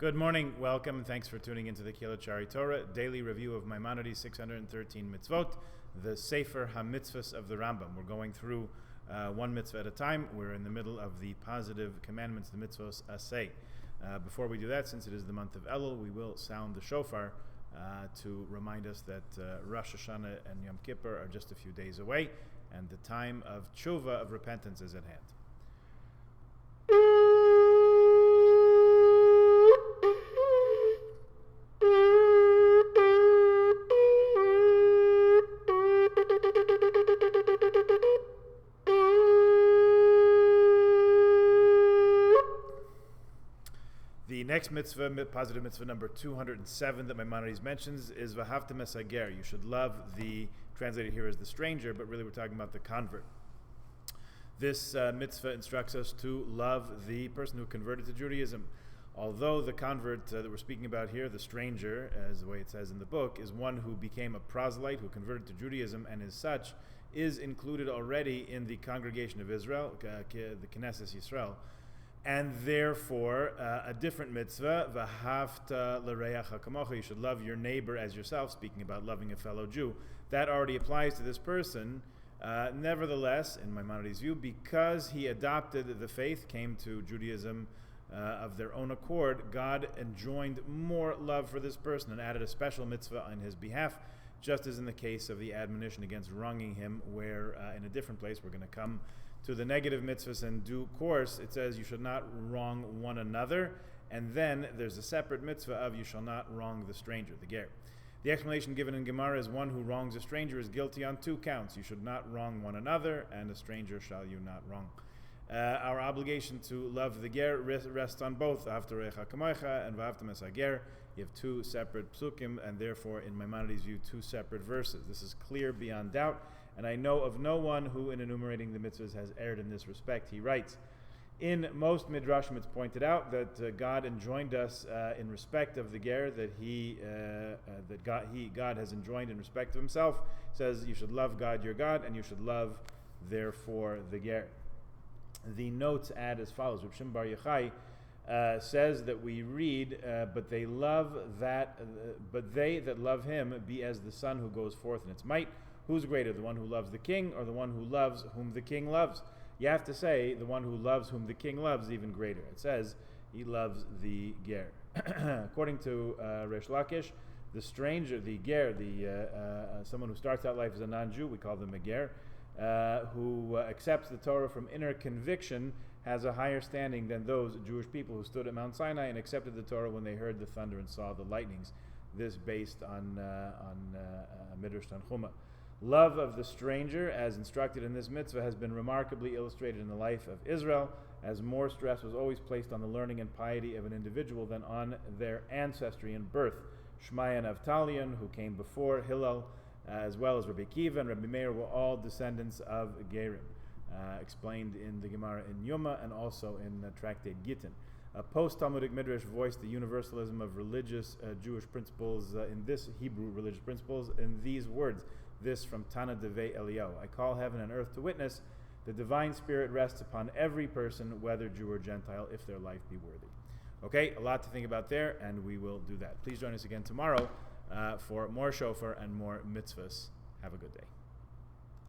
Good morning, welcome, and thanks for tuning into the Kilachari Torah, daily review of Maimonides' 613 Mitzvot, the Sefer HaMitzvahs of the Rambam. We're going through one mitzvah at a time. We're in the middle of the positive commandments, the mitzvos aseh. Before we do that, since it is the month of Elul, we will sound the shofar to remind us that Rosh Hashanah and Yom Kippur are just a few days away, and the time of tshuva, of repentance, is at hand. The next mitzvah, positive mitzvah number 207 that Maimonides mentions is V'ahavta mesager. You should love the, translated here as the stranger, but really we're talking about the convert. This mitzvah instructs us to love the person who converted to Judaism. Although the convert that we're speaking about here, the stranger, as the way it says in the book, is one who became a proselyte, who converted to Judaism, and as such is included already in the congregation of Israel, the Knesset Yisrael, and therefore a different mitzvah, v'ahavta l'reacha kamocha, you should love your neighbor as yourself, speaking about loving a fellow Jew. That already applies to this person. Nevertheless, in Maimonides' view, because he adopted the faith, came to Judaism of their own accord, God enjoined more love for this person and added a special mitzvah on his behalf, just as in the case of the admonition against wronging him, where in a different place we're going to come to the negative mitzvahs in due course. It says you should not wrong one another, and then there's a separate mitzvah of you shall not wrong the stranger, the ger. The explanation given in Gemara is one who wrongs a stranger is guilty on two counts. You should not wrong one another, and a stranger shall you not wrong. Our obligation to love the ger rests on both V'ahavta l'reacha kamocha and V'ahavta mesager. You have two separate psukim, and therefore, in Maimonides' view, two separate verses. This is clear beyond doubt, and I know of no one who, in enumerating the mitzvahs, has erred in this respect. He writes, in most midrashim, it's pointed out that God enjoined us in respect of the ger, that God has enjoined in respect of Himself. He says you should love God your God, and you should love, therefore, the ger. The notes add as follows: Reb Shimon Bar Yochai says that we read, but they that love Him be as the sun who goes forth in its might. Who's greater, the one who loves the king or the one who loves whom the king loves? You have to say the one who loves whom the king loves is even greater. It says he loves the ger. According to Resh Lakish, the stranger, the ger, someone who starts out life as a non-Jew, we call them a ger, who accepts the Torah from inner conviction, has a higher standing than those Jewish people who stood at Mount Sinai and accepted the Torah when they heard the thunder and saw the lightnings. This based on Midrash Tanchuma. Love of the stranger, as instructed in this mitzvah, has been remarkably illustrated in the life of Israel, as more stress was always placed on the learning and piety of an individual than on their ancestry and birth. Shmaya and Avtalion, who came before Hillel, as well as Rabbi Kiva and Rabbi Meir, were all descendants of Gerim, explained in the Gemara in Yoma and also in the Tractate Gittin. Post-Talmudic Midrash voiced the universalism of religious Jewish principles in this Hebrew religious principles in these words. This from Tana Devei Eliyahu. I call heaven and earth to witness the divine spirit rests upon every person, whether Jew or Gentile, if their life be worthy. Okay, a lot to think about there, and we will do that. Please join us again tomorrow for more shofar and more mitzvahs. Have a good day.